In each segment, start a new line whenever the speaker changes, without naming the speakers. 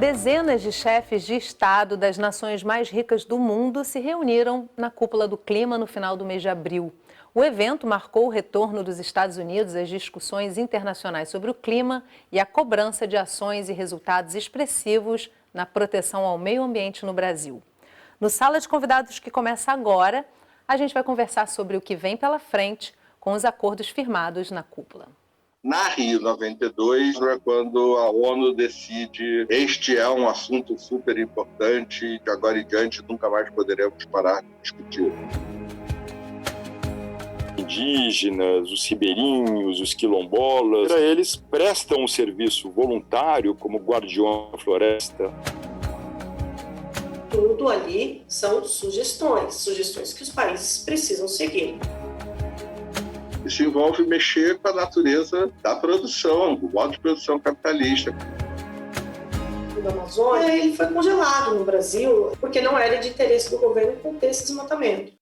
Dezenas de chefes de Estado das nações mais ricas do mundo se reuniram na Cúpula do Clima no final do mês de abril. O evento marcou o retorno dos Estados Unidos às discussões internacionais sobre o clima e a cobrança de ações e resultados expressivos na proteção ao meio ambiente no Brasil. No Sala de Convidados, que começa agora, a gente vai conversar sobre o que vem pela frente com os acordos firmados na cúpula.
Na Rio 92 é quando a ONU decide: este é um assunto super importante, de agora em diante nunca mais poderemos parar de discutir.
Indígenas, os ribeirinhos, os quilombolas, eles prestam um serviço voluntário como guardião da floresta.
Tudo ali são sugestões que os países precisam seguir.
Isso envolve mexer com a natureza da produção, do modo de produção capitalista.
O Amazônia, ele foi congelado no Brasil porque não era de interesse do governo conter esse desmatamento.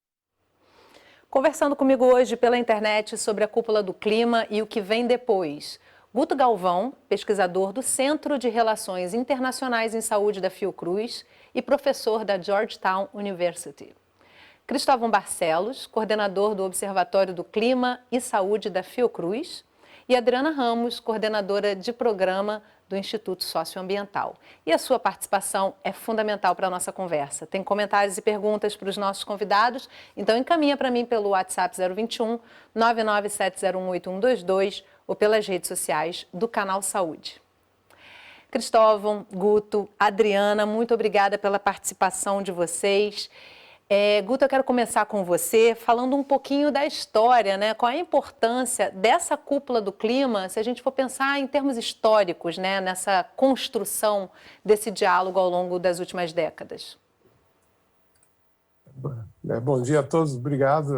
Conversando comigo hoje pela internet sobre a Cúpula do Clima e o que vem depois, Guto Galvão, pesquisador do Centro de Relações Internacionais em Saúde da Fiocruz e professor da Georgetown University. Cristóvão Barcelos, coordenador do Observatório do Clima e Saúde da Fiocruz, e Adriana Ramos, coordenadora de programa do Instituto Socioambiental. E a sua participação é fundamental para a nossa conversa. Tem comentários e perguntas para os nossos convidados? Então encaminha para mim pelo WhatsApp 021 997018122 ou pelas redes sociais do Canal Saúde. Cristóvão, Guto, Adriana, muito obrigada pela participação de vocês. Guto, eu quero começar com você falando um pouquinho da história, né? Qual a importância dessa cúpula do clima, se a gente for pensar em termos históricos, né? Nessa construção desse diálogo ao longo das últimas décadas.
Bom dia a todos, obrigado.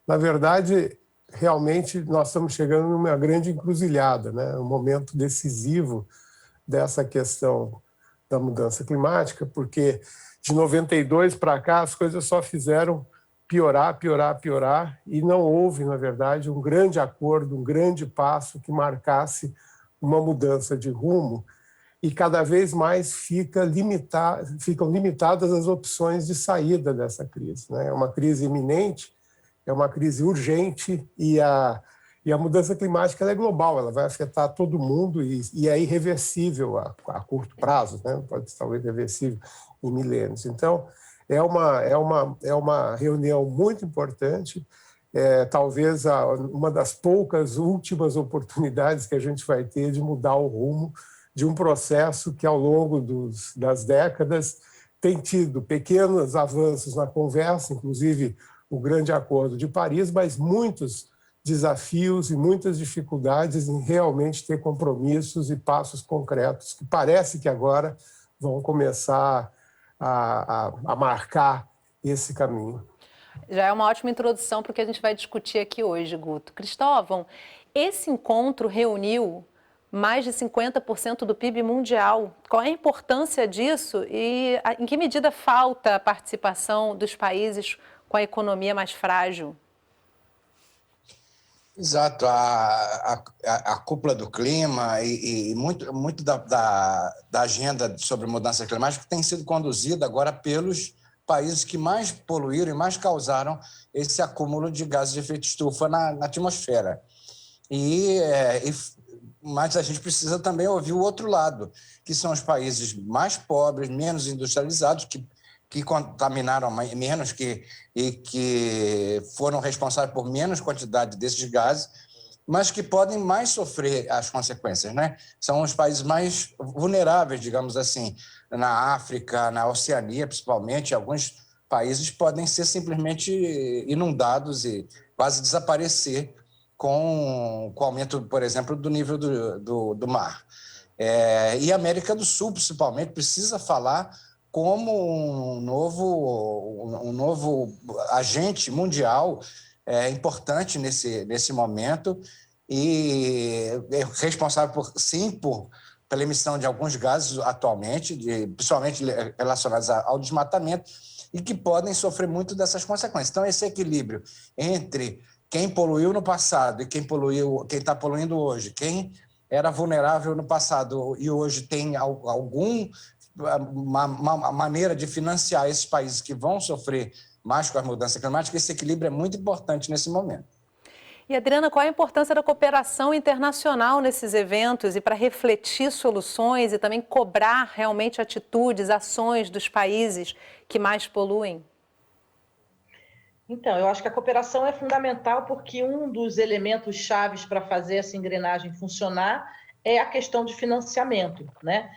Na verdade, realmente nós estamos chegando numa grande encruzilhada, né? Um momento decisivo dessa questão da mudança climática, porque de 92 para cá, as coisas só fizeram piorar, e não houve, na verdade, um grande acordo, um grande passo que marcasse uma mudança de rumo, e cada vez mais ficam limitadas as opções de saída dessa crise, né? É uma crise iminente, é uma crise urgente, e a mudança climática ela é global, ela vai afetar todo mundo e é irreversível a curto prazo, né? Pode talvez reversível em milênios. Então, é uma reunião muito importante, talvez uma das poucas últimas oportunidades que a gente vai ter de mudar o rumo de um processo que, ao longo das décadas, tem tido pequenos avanços na conversa, inclusive o grande acordo de Paris, mas muitos desafios e muitas dificuldades em realmente ter compromissos e passos concretos, que parece que agora vão começar a marcar esse caminho.
Já é uma ótima introdução para o que a gente vai discutir aqui hoje, Guto. Cristóvão, esse encontro reuniu mais de 50% do PIB mundial. Qual é a importância disso e em que medida falta a participação dos países com a economia mais frágil?
Exato, a cúpula do clima e muito da agenda sobre mudança climática tem sido conduzida agora pelos países que mais poluíram e mais causaram esse acúmulo de gases de efeito estufa na atmosfera. Mas a gente precisa também ouvir o outro lado, que são os países mais pobres, menos industrializados, que contaminaram menos e que foram responsáveis por menos quantidade desses gases, mas que podem mais sofrer as consequências, né? São os países mais vulneráveis, digamos assim, na África, na Oceania, principalmente. Alguns países podem ser simplesmente inundados e quase desaparecer com o aumento, por exemplo, do nível do mar. E a América do Sul, principalmente, precisa falar como um novo agente mundial importante nesse momento e é responsável, pela emissão de alguns gases atualmente, principalmente relacionados ao desmatamento, e que podem sofrer muito dessas consequências. Então, esse equilíbrio entre quem poluiu no passado e quem está poluindo hoje, quem era vulnerável no passado e hoje tem uma maneira de financiar esses países que vão sofrer mais com a mudança climática, esse equilíbrio é muito importante nesse momento.
E, Adriana, qual a importância da cooperação internacional nesses eventos e para refletir soluções e também cobrar realmente atitudes, ações dos países que mais poluem?
Então, eu acho que a cooperação é fundamental porque um dos elementos chaves para fazer essa engrenagem funcionar é a questão de financiamento, né?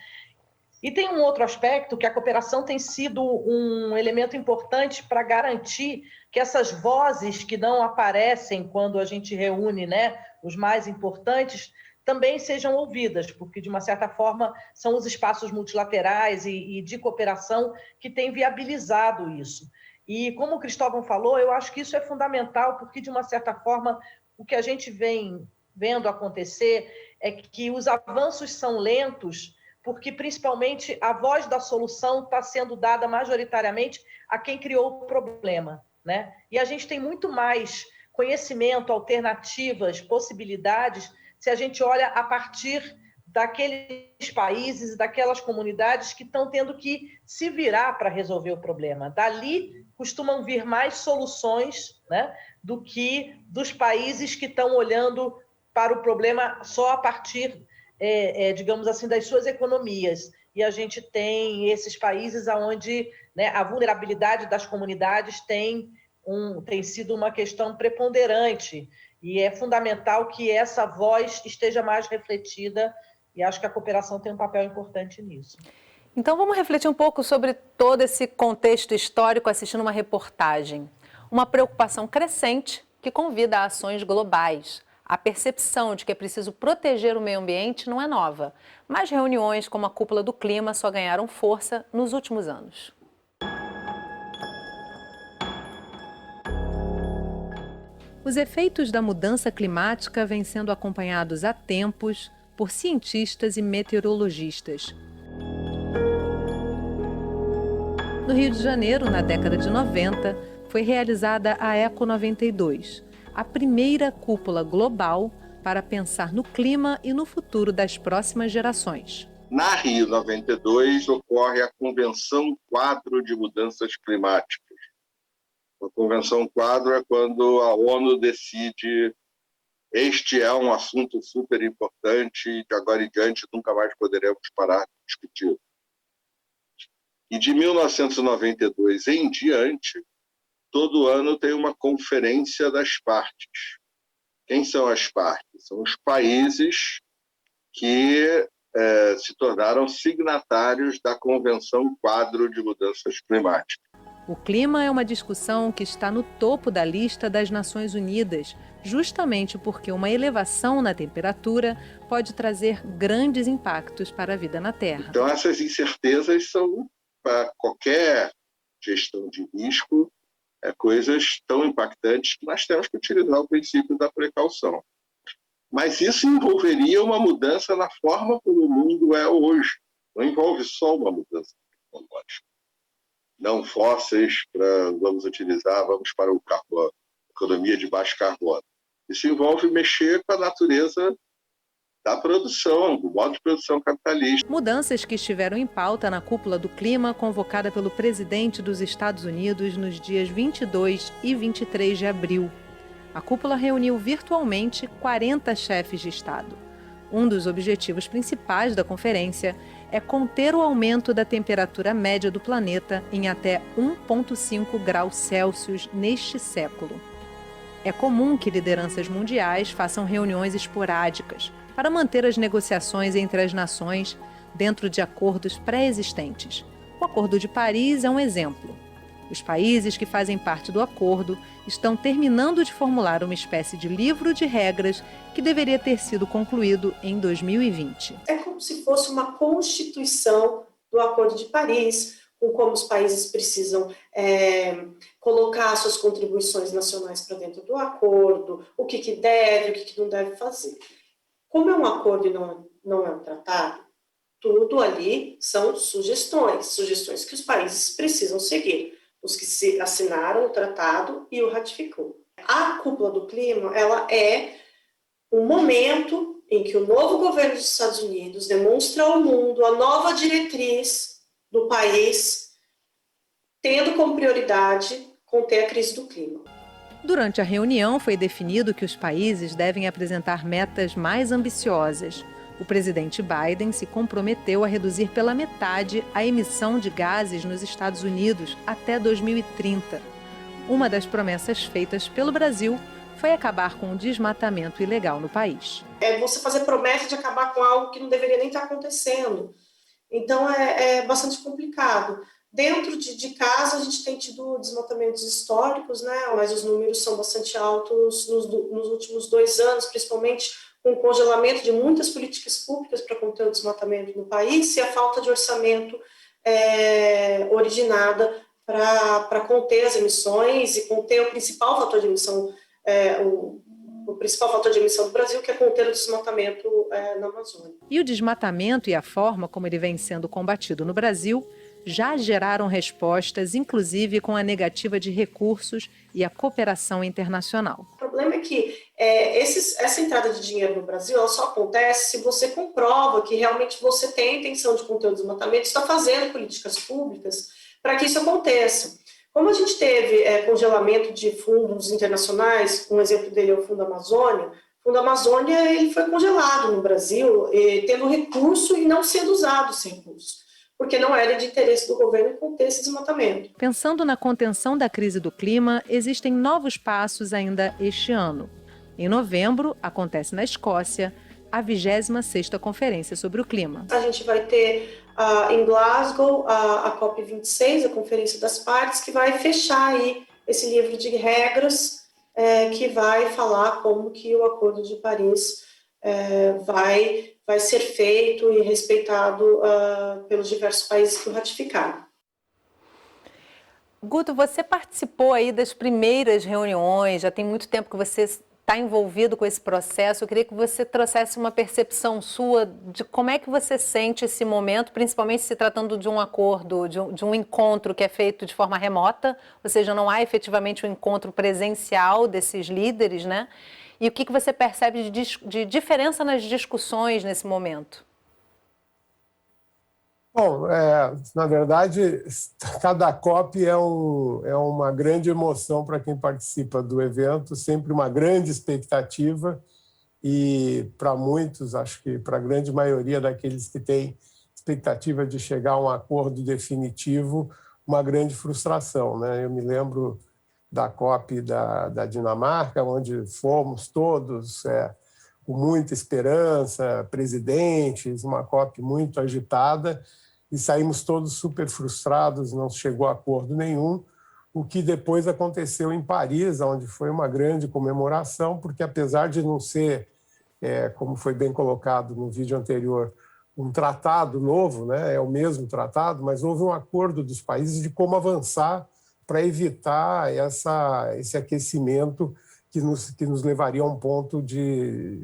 E tem um outro aspecto que a cooperação tem sido um elemento importante para garantir que essas vozes que não aparecem quando a gente reúne, né, os mais importantes, também sejam ouvidas, porque, de uma certa forma, são os espaços multilaterais e de cooperação que têm viabilizado isso. E, como o Cristóvão falou, eu acho que isso é fundamental, porque, de uma certa forma, o que a gente vem vendo acontecer é que os avanços são lentos, porque, principalmente, a voz da solução está sendo dada majoritariamente a quem criou o problema, né? E a gente tem muito mais conhecimento, alternativas, possibilidades, se a gente olha a partir daqueles países, daquelas comunidades que estão tendo que se virar para resolver o problema. Dali costumam vir mais soluções, né, do que dos países que estão olhando para o problema só a partir, digamos assim, das suas economias. E a gente tem esses países onde, né, a vulnerabilidade das comunidades tem sido uma questão preponderante. E é fundamental que essa voz esteja mais refletida, e acho que a cooperação tem um papel importante nisso.
Então vamos refletir um pouco sobre todo esse contexto histórico assistindo uma reportagem. Uma preocupação crescente que convida a ações globais. A percepção de que é preciso proteger o meio ambiente não é nova, mas reuniões como a Cúpula do Clima só ganharam força nos últimos anos. Os efeitos da mudança climática vêm sendo acompanhados há tempos por cientistas e meteorologistas. No Rio de Janeiro, na década de 90, foi realizada a Eco 92, a primeira cúpula global para pensar no clima e no futuro das próximas gerações.
Na Rio 92 ocorre a Convenção Quadro de Mudanças Climáticas. A Convenção Quadro é quando a ONU decide: este é um assunto super importante e de agora em diante nunca mais poderemos parar de discutir. E de 1992 em diante, todo ano tem uma conferência das partes. Quem são as partes? São os países que se tornaram signatários da Convenção Quadro de Mudanças Climáticas.
O clima é uma discussão que está no topo da lista das Nações Unidas, justamente porque uma elevação na temperatura pode trazer grandes impactos para a vida na Terra.
Então, essas incertezas são, para qualquer gestão de risco, coisas tão impactantes que nós temos que utilizar o princípio da precaução. Mas isso envolveria uma mudança na forma como o mundo é hoje. Não envolve só uma mudança tecnológica. Não fósseis, vamos para o carbono, economia de baixo carbono. Isso envolve mexer com a natureza da produção, do modo de produção capitalista.
Mudanças que estiveram em pauta na Cúpula do Clima, convocada pelo presidente dos Estados Unidos nos dias 22 e 23 de abril. A cúpula reuniu virtualmente 40 chefes de Estado. Um dos objetivos principais da conferência é conter o aumento da temperatura média do planeta em até 1,5 graus Celsius neste século. É comum que lideranças mundiais façam reuniões esporádicas para manter as negociações entre as nações dentro de acordos pré-existentes. O Acordo de Paris é um exemplo. Os países que fazem parte do acordo estão terminando de formular uma espécie de livro de regras que deveria ter sido concluído em 2020.
É como se fosse uma constituição do Acordo de Paris, com como os países precisam colocar suas contribuições nacionais para dentro do acordo, o que deve, o que não deve fazer. Como é um acordo e não é um tratado, tudo ali são sugestões que os países precisam seguir. Os que se assinaram o tratado e o ratificou. A Cúpula do Clima, ela é um momento em que o novo governo dos Estados Unidos demonstra ao mundo a nova diretriz do país, tendo como prioridade conter a crise do clima.
Durante a reunião, foi definido que os países devem apresentar metas mais ambiciosas. O presidente Biden se comprometeu a reduzir pela metade a emissão de gases nos Estados Unidos até 2030. Uma das promessas feitas pelo Brasil foi acabar com o desmatamento ilegal no país.
É você fazer promessa de acabar com algo que não deveria nem estar acontecendo. Então, é bastante complicado. Dentro de casa, a gente tem tido desmatamentos históricos, né? Mas os números são bastante altos nos últimos 2 anos, principalmente com o congelamento de muitas políticas públicas para conter o desmatamento no país e a falta de orçamento originada para conter as emissões e conter o principal fator de emissão, o principal fator de emissão do Brasil, que é conter o desmatamento na Amazônia.
E o desmatamento e a forma como ele vem sendo combatido no Brasil já geraram respostas, inclusive com a negativa de recursos e a cooperação internacional.
O problema é que essa entrada de dinheiro no Brasil ela só acontece se você comprova que realmente você tem a intenção de conter o desmatamento e está fazendo políticas públicas para que isso aconteça. Como a gente teve congelamento de fundos internacionais, um exemplo dele é o Fundo Amazônia. O Fundo Amazônia ele foi congelado no Brasil, tendo recurso e não sendo usado esse recurso, porque não era de interesse do governo conter esse desmatamento.
Pensando na contenção da crise do clima, existem novos passos ainda este ano. Em novembro, acontece na Escócia a 26ª Conferência sobre o Clima.
A gente vai ter em Glasgow a COP26, a Conferência das Partes, que vai fechar aí esse livro de regras que vai falar como que o Acordo de Paris vai ser feito e respeitado pelos diversos países que o ratificaram.
Guto, você participou aí das primeiras reuniões, já tem muito tempo que você está envolvido com esse processo. Eu queria que você trouxesse uma percepção sua de como é que você sente esse momento, principalmente se tratando de um acordo, de um encontro que é feito de forma remota, ou seja, não há efetivamente um encontro presencial desses líderes, né? E o que você percebe de diferença nas discussões nesse momento?
Bom, na verdade, cada COP é uma grande emoção para quem participa do evento, sempre uma grande expectativa e, para muitos, acho que para a grande maioria daqueles que têm expectativa de chegar a um acordo definitivo, uma grande frustração, né? Eu me lembro da COP da Dinamarca, onde fomos todos com muita esperança, presidentes, uma COP muito agitada, e saímos todos super frustrados, não chegou a acordo nenhum, o que depois aconteceu em Paris, onde foi uma grande comemoração, porque apesar de não ser, como foi bem colocado no vídeo anterior, um tratado novo, né, é o mesmo tratado, mas houve um acordo dos países de como avançar para evitar esse aquecimento que nos levaria a um ponto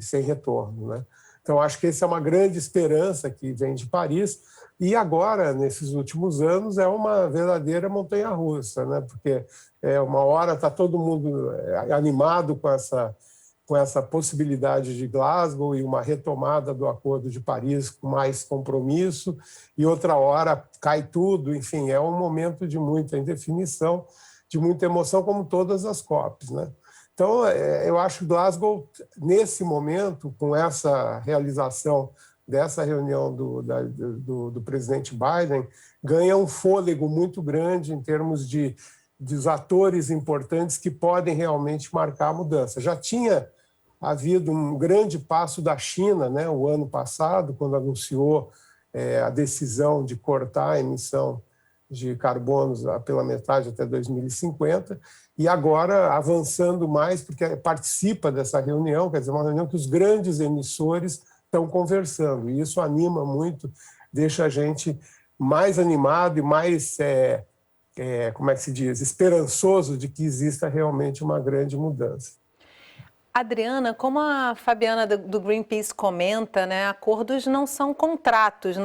sem retorno, né? Então, acho que essa é uma grande esperança que vem de Paris. E agora, nesses últimos anos, é uma verdadeira montanha-russa, né? Porque uma hora está todo mundo animado com essa possibilidade de Glasgow e uma retomada do Acordo de Paris com mais compromisso, e outra hora cai tudo. Enfim, é um momento de muita indefinição, de muita emoção, como todas as COPs, né? Então, eu acho que Glasgow, nesse momento, com essa realização dessa reunião do presidente Biden, ganha um fôlego muito grande em termos dos atores importantes que podem realmente marcar a mudança. Já tinha havido um grande passo da China, né, o ano passado, quando anunciou a decisão de cortar a emissão de carbonos pela metade até 2050, e agora avançando mais, porque participa dessa reunião, quer dizer, uma reunião que os grandes emissores estão conversando, e isso anima muito, deixa a gente mais animado e mais, como é que se diz, esperançoso de que exista realmente uma grande mudança.
Adriana, como a Fabiana do Greenpeace comenta, né, acordos não são contratos,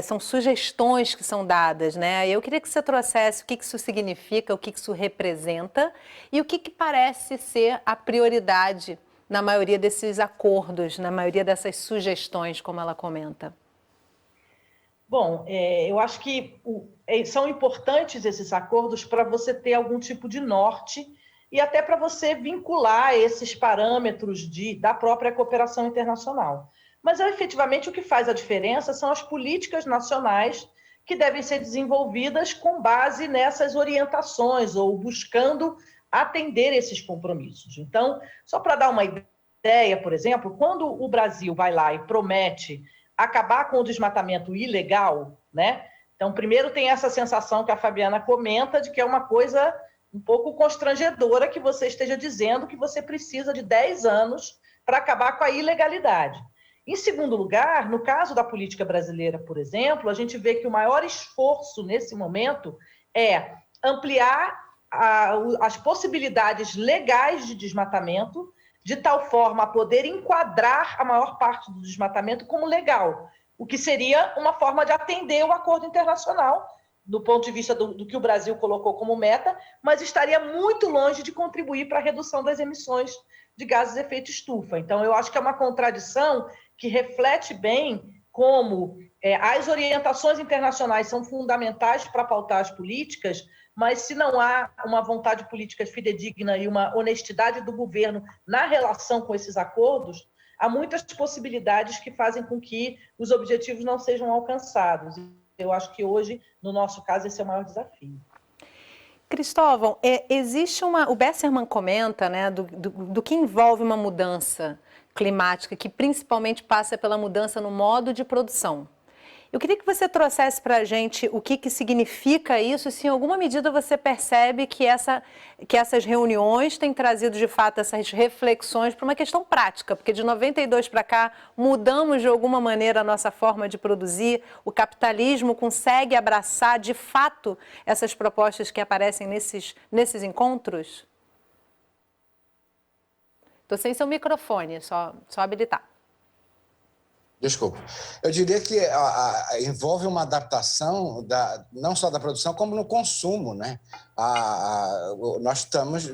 são sugestões que são dadas, né? Eu queria que você trouxesse o que isso significa, o que isso representa e o que parece ser a prioridade na maioria desses acordos, na maioria dessas sugestões, como ela comenta?
Bom, eu acho que são importantes esses acordos para você ter algum tipo de norte e até para você vincular esses parâmetros da própria cooperação internacional. Mas, efetivamente, o que faz a diferença são as políticas nacionais que devem ser desenvolvidas com base nessas orientações ou buscando atender esses compromissos. Então, só para dar uma ideia, por exemplo, quando o Brasil vai lá e promete acabar com o desmatamento ilegal, né? Então, primeiro tem essa sensação que a Fabiana comenta de que é uma coisa um pouco constrangedora que você esteja dizendo que você precisa de 10 anos para acabar com a ilegalidade. Em segundo lugar, no caso da política brasileira, por exemplo, a gente vê que o maior esforço nesse momento é ampliar as possibilidades legais de desmatamento, de tal forma a poder enquadrar a maior parte do desmatamento como legal, o que seria uma forma de atender o acordo internacional, do ponto de vista do que o Brasil colocou como meta, mas estaria muito longe de contribuir para a redução das emissões de gases de efeito estufa. Então, eu acho que é uma contradição que reflete bem como as orientações internacionais são fundamentais para pautar as políticas, mas se não há uma vontade política fidedigna e uma honestidade do governo na relação com esses acordos, há muitas possibilidades que fazem com que os objetivos não sejam alcançados. Eu acho que hoje, no nosso caso, esse é o maior desafio.
Cristóvão, existe o Besserman comenta, né, do que envolve uma mudança climática, que principalmente passa pela mudança no modo de produção. Eu queria que você trouxesse para a gente o que significa isso, se em alguma medida você percebe que essas reuniões têm trazido, de fato, essas reflexões para uma questão prática, porque de 92 para cá mudamos de alguma maneira a nossa forma de produzir, o capitalismo consegue abraçar, de fato, essas propostas que aparecem nesses encontros? Estou sem seu microfone, só habilitar.
Desculpa. Eu diria que envolve uma adaptação não só da produção, como no consumo, né? Nós estamos...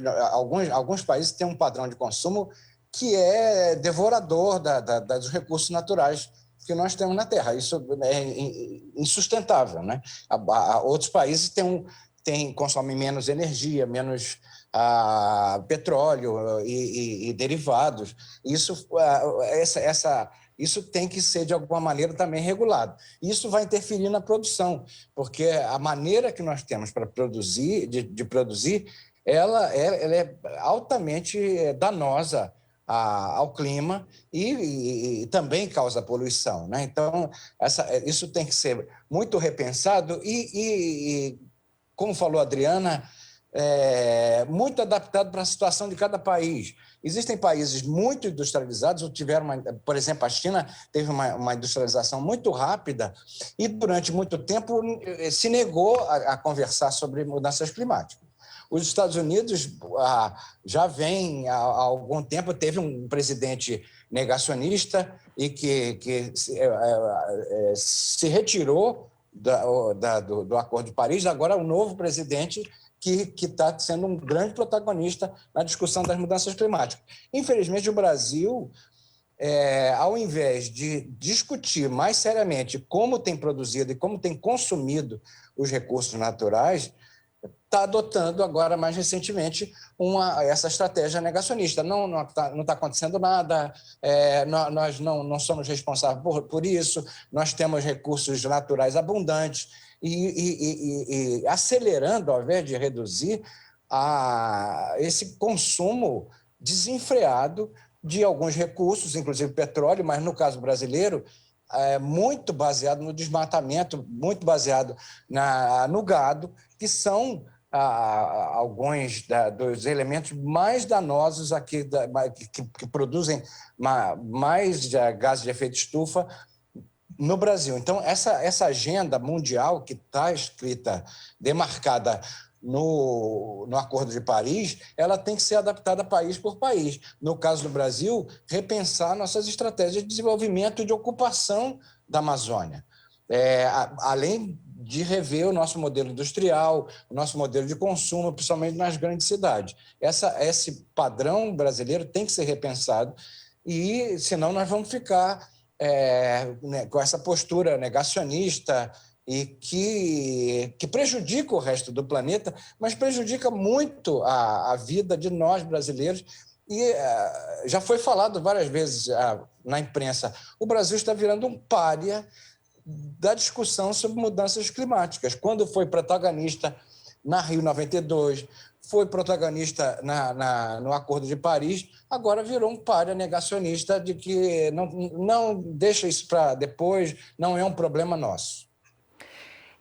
Alguns países têm um padrão de consumo que é devorador dos recursos naturais que nós temos na Terra. Isso é insustentável, né? Outros países consomem menos energia, menos petróleo e derivados. Isso tem que ser, de alguma maneira, também regulado. Isso vai interferir na produção, porque a maneira que nós temos para produzir, de produzir, ela é altamente danosa ao clima e também causa poluição, né? Então, isso tem que ser muito repensado e como falou a Adriana, muito adaptado para a situação de cada país. Existem países muito industrializados, por exemplo, a China teve uma industrialização muito rápida e, durante muito tempo, se negou a conversar sobre mudanças climáticas. Os Estados Unidos já vem há algum tempo, teve um presidente negacionista e que se retirou do Acordo de Paris. Agora, o novo presidente que está sendo um grande protagonista na discussão das mudanças climáticas. Infelizmente, o Brasil, ao invés de discutir mais seriamente como tem produzido e como tem consumido os recursos naturais, está adotando agora, mais recentemente, essa estratégia negacionista. Não está acontecendo nada, nós não somos responsáveis por isso, nós temos recursos naturais abundantes, e acelerando, ao invés de reduzir, esse consumo desenfreado de alguns recursos, inclusive petróleo, mas, no caso brasileiro, muito baseado no desmatamento, muito baseado no gado, que são alguns dos elementos mais danosos aqui, que produzem mais gases de efeito estufa no Brasil. Então, essa agenda mundial que está escrita, demarcada no Acordo de Paris, ela tem que ser adaptada país por país. No caso do Brasil, repensar nossas estratégias de desenvolvimento e de ocupação da Amazônia. Além de rever o nosso modelo industrial, o nosso modelo de consumo, principalmente nas grandes cidades. Esse padrão brasileiro tem que ser repensado, e senão nós vamos ficar com essa postura negacionista e que prejudica o resto do planeta, mas prejudica muito a vida de nós brasileiros. E já foi falado várias vezes na imprensa, o Brasil está virando um pária da discussão sobre mudanças climáticas. Quando foi protagonista na Rio 92, foi protagonista no Acordo de Paris, agora virou um pária negacionista de que não deixa isso para depois, não é um problema nosso.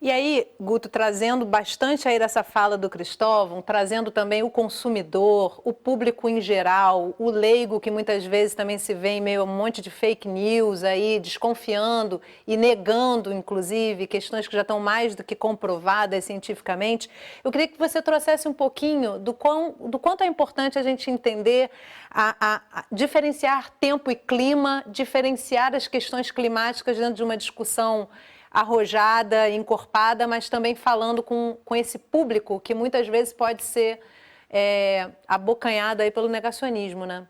E aí, Guto, trazendo bastante aí dessa fala do Cristóvão, trazendo também o consumidor, o público em geral, o leigo que muitas vezes também se vê em meio a um monte de fake news aí, desconfiando e negando, inclusive, questões que já estão mais do que comprovadas cientificamente. Eu queria que você trouxesse um pouquinho do quanto é importante a gente entender, a diferenciar tempo e clima, diferenciar as questões climáticas dentro de uma discussão arrojada, encorpada, mas também falando com esse público que muitas vezes pode ser abocanhado aí pelo negacionismo, né?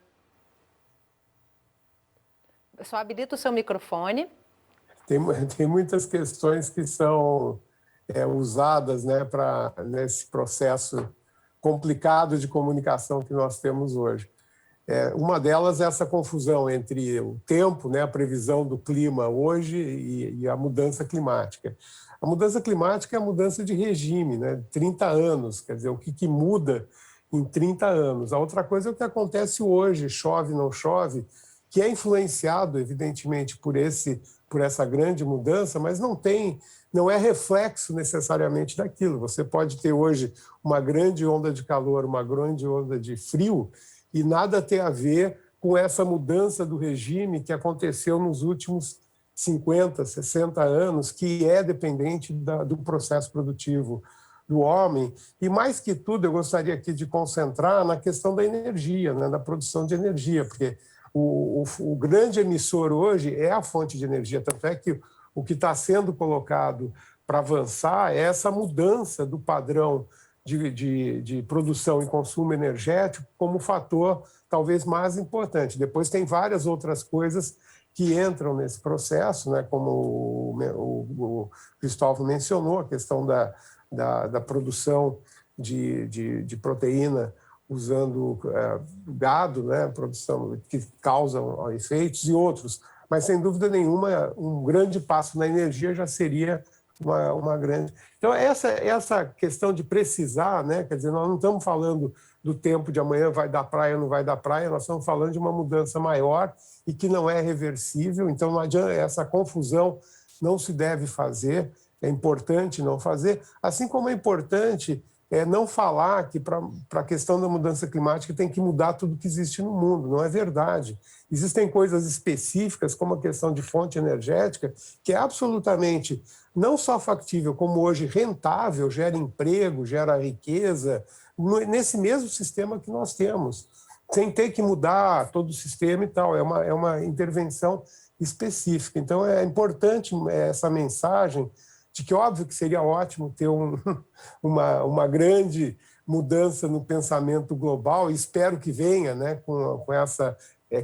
Só habilita o seu microfone.
Tem muitas questões que são usadas, né, nesse processo complicado de comunicação que nós temos hoje. Uma delas é essa confusão entre o tempo, né, a previsão do clima hoje e a mudança climática. A mudança climática é a mudança de regime, né, 30 anos, quer dizer, o que muda em 30 anos. A outra coisa é o que acontece hoje, chove, não chove, que é influenciado, evidentemente, por essa grande mudança, mas não é reflexo necessariamente daquilo. Você pode ter hoje uma grande onda de calor, uma grande onda de frio, e nada tem a ver com essa mudança do regime que aconteceu nos últimos 50, 60 anos, que é dependente do processo produtivo do homem. E, mais que tudo, eu gostaria aqui de concentrar na questão da energia, né, da produção de energia, porque o grande emissor hoje é a fonte de energia, tanto é que o que está sendo colocado para avançar é essa mudança do padrão de produção e consumo energético como fator talvez mais importante. Depois tem várias outras coisas que entram nesse processo, né, como o Cristóvão mencionou, a questão da produção de proteína usando gado, né, produção que causam efeitos e outros. Mas, sem dúvida nenhuma, um grande passo na energia já seria uma grande... Então, essa questão de precisar, né? Quer dizer, nós não estamos falando do tempo de amanhã vai dar praia ou não vai dar praia, nós estamos falando de uma mudança maior e que não é reversível, então não adianta, essa confusão não se deve fazer, é importante não fazer, assim como é importante não falar que para a questão da mudança climática tem que mudar tudo que existe no mundo, não é verdade. Existem coisas específicas, como a questão de fonte energética, que é absolutamente não só factível, como hoje rentável, gera emprego, gera riqueza, nesse mesmo sistema que nós temos, sem ter que mudar todo o sistema e tal, é uma intervenção específica. Então, é importante essa mensagem de que, óbvio que seria ótimo ter uma grande mudança no pensamento global, e espero que venha, né, com essa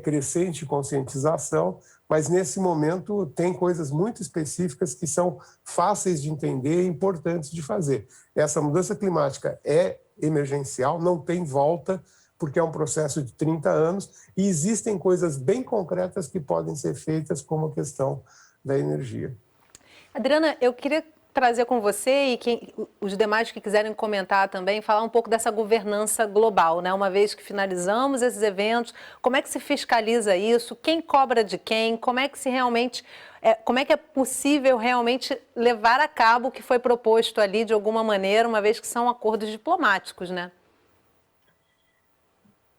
crescente conscientização, mas nesse momento tem coisas muito específicas que são fáceis de entender e importantes de fazer. Essa mudança climática é emergencial, não tem volta, porque é um processo de 30 anos, e existem coisas bem concretas que podem ser feitas, como a questão da energia.
Adriana, eu queria trazer com você e os demais que quiserem comentar também, falar um pouco dessa governança global, né? Uma vez que finalizamos esses eventos, como é que se fiscaliza isso? Quem cobra de quem? Como é que como é que é possível realmente levar a cabo o que foi proposto ali de alguma maneira, uma vez que são acordos diplomáticos, né?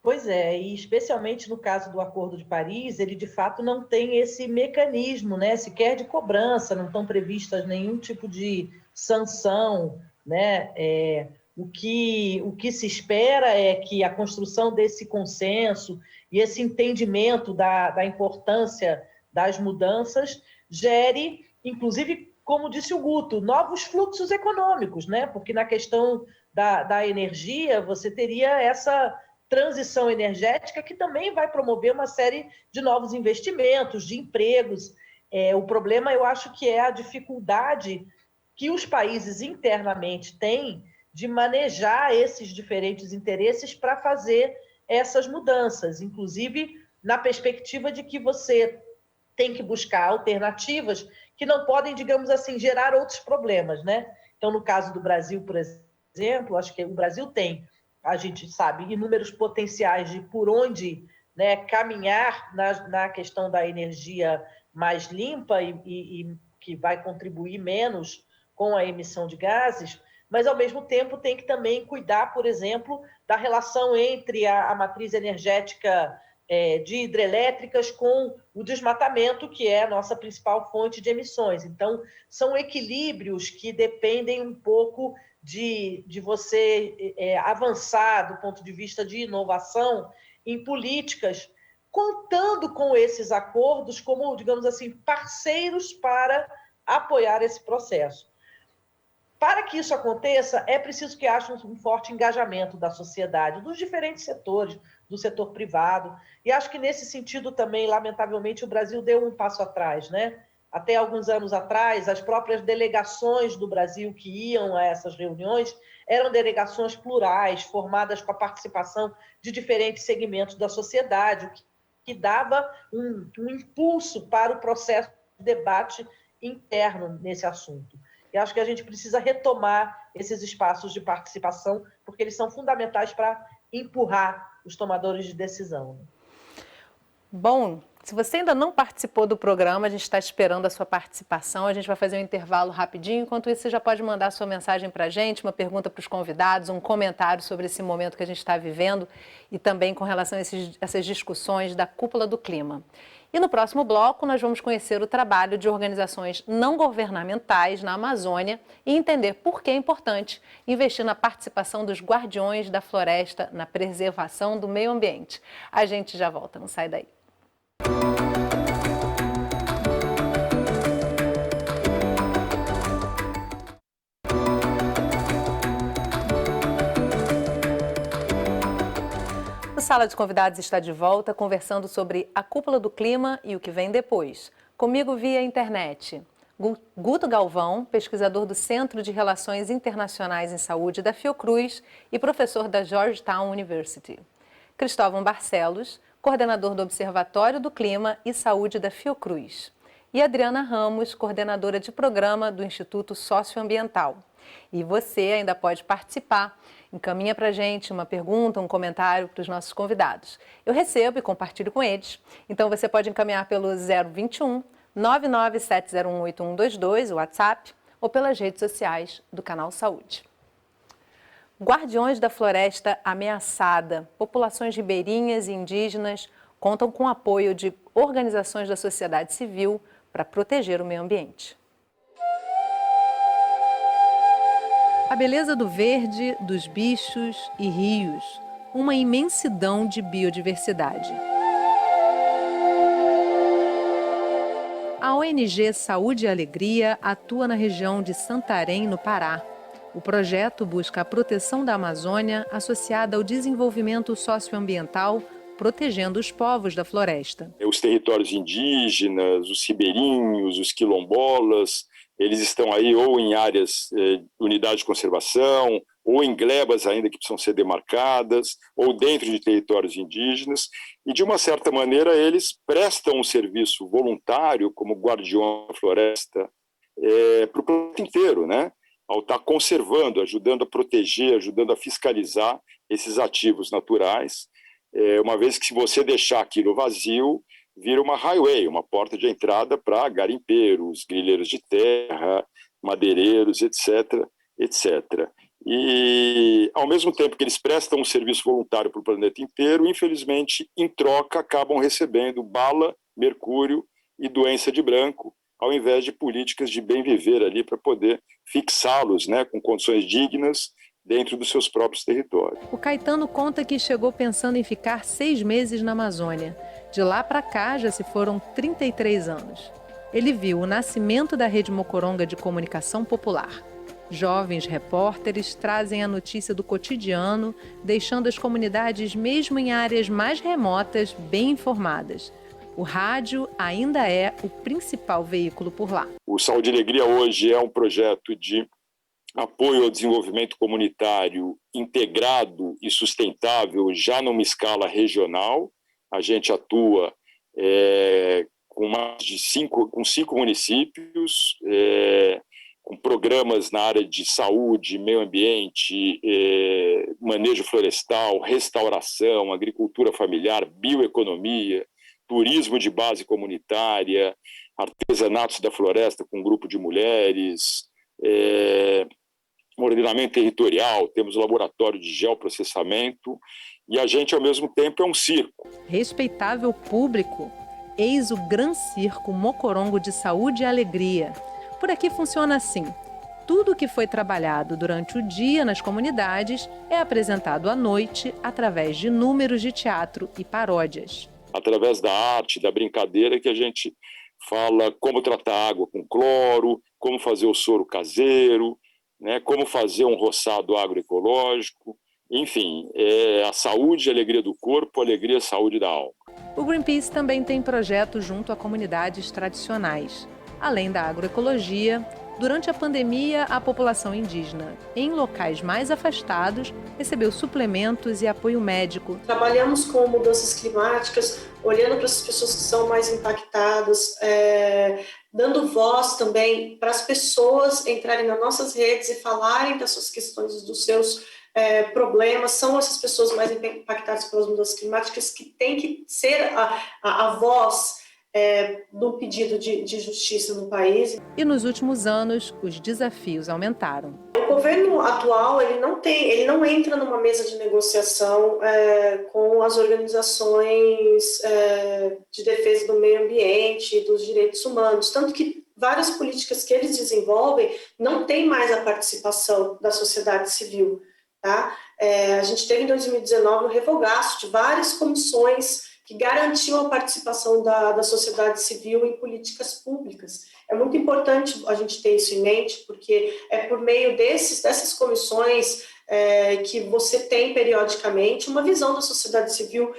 Pois é, e especialmente no caso do Acordo de Paris, ele de fato não tem esse mecanismo, né, sequer de cobrança, não estão previstas nenhum tipo de sanção, né? O que se espera é que a construção desse consenso e esse entendimento da importância das mudanças gere, inclusive, como disse o Guto, novos fluxos econômicos, né? Porque na questão da energia, você teria essa transição energética que também vai promover uma série de novos investimentos, de empregos. O problema, eu acho que é a dificuldade que os países internamente têm de manejar esses diferentes interesses para fazer essas mudanças, inclusive na perspectiva de que você tem que buscar alternativas que não podem, digamos assim, gerar outros problemas, né? Então, no caso do Brasil, por exemplo, acho que o Brasil tem, a gente sabe, inúmeros potenciais de por onde, né, caminhar na questão da energia mais limpa e que vai contribuir menos com a emissão de gases, mas, ao mesmo tempo, tem que também cuidar, por exemplo, da relação entre a matriz energética de hidrelétricas com o desmatamento, que é a nossa principal fonte de emissões. Então, são equilíbrios que dependem um pouco de você avançar do ponto de vista de inovação em políticas, contando com esses acordos como, digamos assim, parceiros para apoiar esse processo. Para que isso aconteça, é preciso que haja um forte engajamento da sociedade, dos diferentes setores, do setor privado. E acho que, nesse sentido, também, lamentavelmente, o Brasil deu um passo atrás, né? Até alguns anos atrás, as próprias delegações do Brasil que iam a essas reuniões eram delegações plurais, formadas com a participação de diferentes segmentos da sociedade, o que dava um impulso para o processo de debate interno nesse assunto. E acho que a gente precisa retomar esses espaços de participação, porque eles são fundamentais para empurrar os tomadores de decisão.
Bom, se você ainda não participou do programa, a gente está esperando a sua participação. A gente vai fazer um intervalo rapidinho. Enquanto isso, você já pode mandar sua mensagem para a gente, uma pergunta para os convidados, um comentário sobre esse momento que a gente está vivendo e também com relação a essas discussões da Cúpula do Clima. E no próximo bloco, nós vamos conhecer o trabalho de organizações não governamentais na Amazônia e entender por que é importante investir na participação dos guardiões da floresta na preservação do meio ambiente. A gente já volta, não sai daí. A Sala de Convidados está de volta conversando sobre a Cúpula do Clima e o que vem depois. Comigo via internet, Guto Galvão, pesquisador do Centro de Relações Internacionais em Saúde da Fiocruz e professor da Georgetown University. Cristóvão Barcelos, coordenador do Observatório do Clima e Saúde da Fiocruz. E Adriana Ramos, coordenadora de programa do Instituto Socioambiental. E você ainda pode participar. Encaminha para a gente uma pergunta, um comentário para os nossos convidados. Eu recebo e compartilho com eles. Então você pode encaminhar pelo 021 997018122, o WhatsApp, ou pelas redes sociais do Canal Saúde. Guardiões da floresta ameaçada, populações ribeirinhas e indígenas contam com o apoio de organizações da sociedade civil para proteger o meio ambiente. A beleza do verde, dos bichos e rios, uma imensidão de biodiversidade. A ONG Saúde e Alegria atua na região de Santarém, no Pará. O projeto busca a proteção da Amazônia associada ao desenvolvimento socioambiental, protegendo os povos da floresta.
Os territórios indígenas, os ribeirinhos, os quilombolas, eles estão aí ou em áreas de unidade de conservação, ou em glebas ainda que precisam ser demarcadas, ou dentro de territórios indígenas. E, de uma certa maneira, eles prestam um serviço voluntário como guardião da floresta para o planeta inteiro, né? Ao estar conservando, ajudando a proteger, ajudando a fiscalizar esses ativos naturais, uma vez que, se você deixar aquilo vazio, vira uma highway, uma porta de entrada para garimpeiros, grileiros de terra, madeireiros, etc., etc. E, ao mesmo tempo que eles prestam um serviço voluntário para o planeta inteiro, infelizmente, em troca, acabam recebendo bala, mercúrio e doença de branco, ao invés de políticas de bem viver ali para poder fixá-los, né, com condições dignas dentro dos seus próprios territórios.
O Caetano conta que chegou pensando em ficar 6 meses na Amazônia. De lá para cá já se foram 33 anos. ele viu o nascimento da Rede Mocoronga de Comunicação Popular. Jovens repórteres trazem a notícia do cotidiano, deixando as comunidades, mesmo em áreas mais remotas, bem informadas. O rádio ainda é o principal veículo por lá.
O Saúde e Alegria hoje é um projeto de apoio ao desenvolvimento comunitário integrado e sustentável já numa escala regional. A gente atua com mais de cinco municípios, com programas na área de saúde, meio ambiente, manejo florestal, restauração, agricultura familiar, bioeconomia, turismo de base comunitária, artesanatos da floresta com um grupo de mulheres, ordenamento territorial, temos laboratório de geoprocessamento e a gente, ao mesmo tempo, é um circo.
Respeitável público, eis o Gran Circo Mocorongo de Saúde e Alegria. Por aqui funciona assim. Tudo que foi trabalhado durante o dia nas comunidades é apresentado à noite através de números de teatro e paródias.
Através da arte, da brincadeira, que a gente fala como tratar água com cloro, como fazer o soro caseiro, né, como fazer um roçado agroecológico, enfim, a saúde, a alegria do corpo, a alegria e a saúde da alma.
O Greenpeace também tem projetos junto a comunidades tradicionais. Além da agroecologia, durante a pandemia, a população indígena, em locais mais afastados, recebeu suplementos e apoio médico.
Trabalhamos com mudanças climáticas, olhando para as pessoas que são mais impactadas, dando voz também para as pessoas entrarem nas nossas redes e falarem das suas questões, dos seus problemas. São essas pessoas mais impactadas pelas mudanças climáticas que têm que ser a voz do pedido de justiça no país.
E nos últimos anos, os desafios aumentaram.
O governo atual ele não entra numa mesa de negociação com as organizações de defesa do meio ambiente e dos direitos humanos, tanto que várias políticas que eles desenvolvem não tem mais a participação da sociedade civil. Tá? A gente teve em 2019 o revogaço de várias comissões que garantiam a participação da sociedade civil em políticas públicas. É muito importante a gente ter isso em mente, porque é por meio dessas comissões que você tem periodicamente uma visão da sociedade civil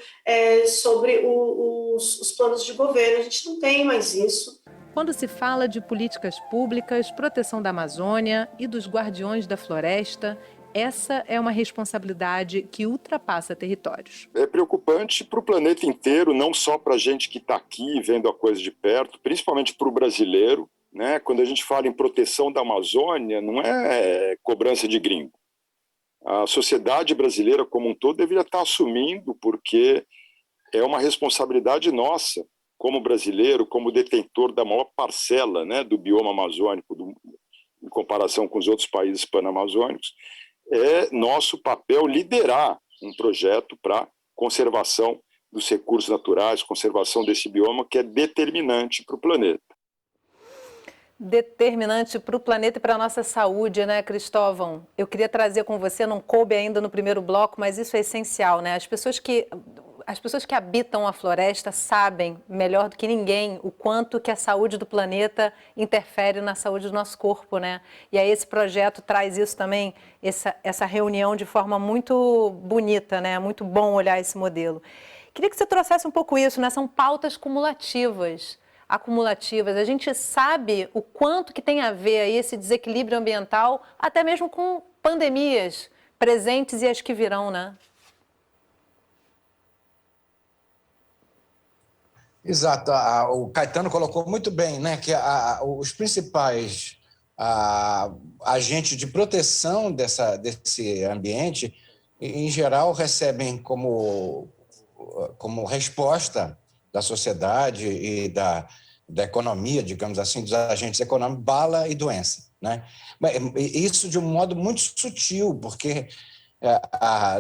sobre os planos de governo. A gente não tem mais isso.
Quando se fala de políticas públicas, proteção da Amazônia e dos guardiões da floresta, essa é uma responsabilidade que ultrapassa territórios.
É preocupante para o planeta inteiro, não só para a gente que está aqui vendo a coisa de perto, principalmente para o brasileiro, né? Quando a gente fala em proteção da Amazônia, não é cobrança de gringo. A sociedade brasileira como um todo deveria estar assumindo, porque é uma responsabilidade nossa, como brasileiro, como detentor da maior parcela, né, do bioma amazônico, em comparação com os outros países panamazônicos. É nosso papel liderar um projeto para conservação dos recursos naturais, conservação desse bioma que é determinante para o planeta.
Determinante para o planeta e para a nossa saúde, né, Cristóvão? Eu queria trazer com você, não coube ainda no primeiro bloco, mas isso é essencial, né? As pessoas que habitam a floresta sabem melhor do que ninguém o quanto que a saúde do planeta interfere na saúde do nosso corpo, né? E aí esse projeto traz isso também, essa reunião de forma muito bonita, né? Muito bom olhar esse modelo. Queria que você trouxesse um pouco isso, né? São pautas acumulativas. A gente sabe o quanto que tem a ver aí esse desequilíbrio ambiental, até mesmo com pandemias presentes e as que virão, né?
Exato, o Caetano colocou muito bem, né, que os principais agentes de proteção desse ambiente, em geral, recebem como resposta da sociedade e da economia, digamos assim, dos agentes econômicos, bala e doença, né? Isso de um modo muito sutil, porque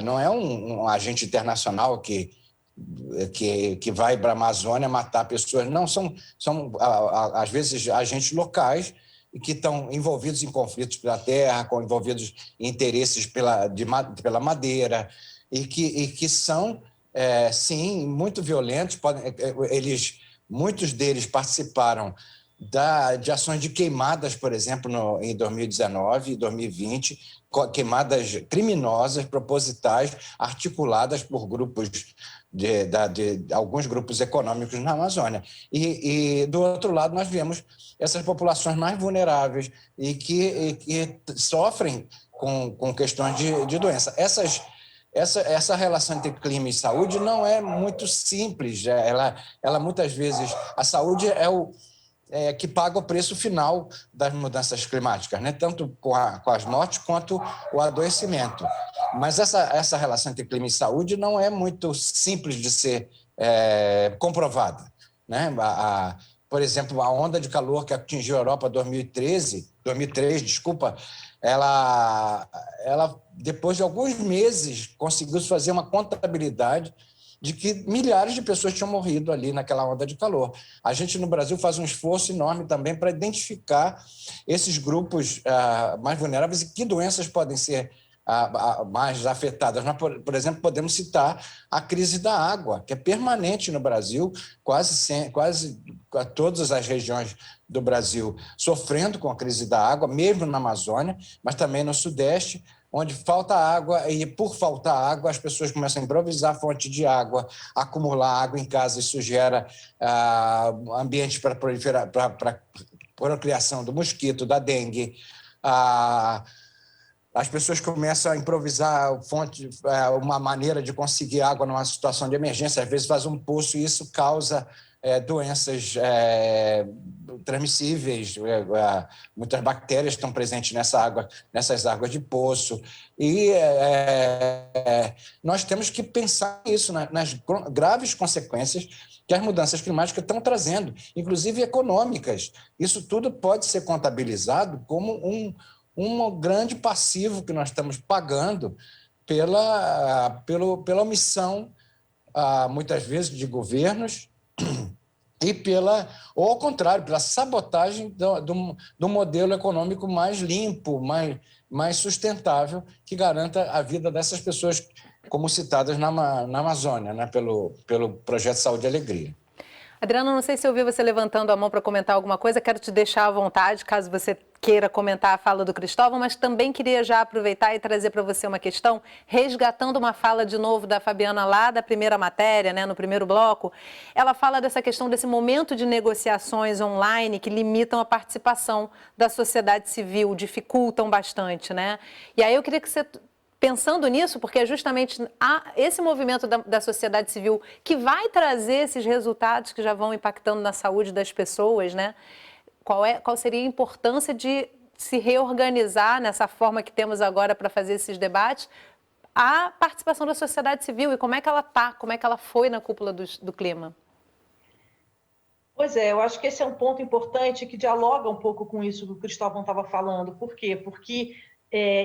não é um agente internacional que vai para a Amazônia matar pessoas. Não, são às vezes, agentes locais que estão envolvidos em conflitos pela terra, envolvidos em interesses pela madeira, e que são, sim, muito violentos. Muitos deles participaram de ações de queimadas, por exemplo, em 2019 e 2020, queimadas criminosas, propositais, articuladas por grupos de alguns grupos econômicos na Amazônia. E, do outro lado, nós vemos essas populações mais vulneráveis e que sofrem com questões de doença. Essa relação entre clima e saúde não é muito simples. Ela muitas vezes... A saúde que paga o preço final das mudanças climáticas, né? Tanto com as mortes quanto o adoecimento. Mas essa relação entre clima e saúde não é muito simples de ser comprovada, né? Por exemplo, a onda de calor que atingiu a Europa em 2003, ela, depois de alguns meses, conseguiu fazer uma contabilidade de que milhares de pessoas tinham morrido ali naquela onda de calor. A gente, no Brasil, faz um esforço enorme também para identificar esses grupos mais vulneráveis e que doenças podem ser mais afetadas. Nós, por exemplo, podemos citar a crise da água, que é permanente no Brasil, quase todas as regiões do Brasil sofrendo com a crise da água, mesmo na Amazônia, mas também no Sudeste, onde falta água, e por faltar água as pessoas começam a improvisar fonte de água, acumular água em casa, isso gera ambientes para proliferar, para procriação do mosquito, da dengue. As pessoas começam a improvisar uma maneira de conseguir água numa situação de emergência, às vezes faz um poço e isso causa doenças transmissíveis, muitas bactérias estão presentes nessas águas de poço. E nós temos que pensar nisso, nas graves consequências que as mudanças climáticas estão trazendo, inclusive econômicas. Isso tudo pode ser contabilizado como um grande passivo que nós estamos pagando pela omissão, muitas vezes, de governos ou, ao contrário, pela sabotagem do modelo econômico mais limpo, mais sustentável, que garanta a vida dessas pessoas, como citadas na Amazônia, né, pelo Projeto Saúde e Alegria.
Adriana, não sei se eu ouvi você levantando a mão para comentar alguma coisa, quero te deixar à vontade, caso você queira comentar a fala do Cristóvão, mas também queria já aproveitar e trazer para você uma questão, resgatando uma fala de novo da Fabiana lá da primeira matéria, né, no primeiro bloco. Ela fala dessa questão desse momento de negociações online que limitam a participação da sociedade civil, dificultam bastante, né? E aí eu queria que você... Pensando nisso, porque é justamente esse movimento da sociedade civil que vai trazer esses resultados que já vão impactando na saúde das pessoas, né? Qual seria a importância de se reorganizar nessa forma que temos agora para fazer esses debates, a participação da sociedade civil e como é que ela está, como é que ela foi na cúpula do clima?
Pois é, eu acho que esse é um ponto importante que dialoga um pouco com isso que o Cristóvão estava falando. Por quê? Porque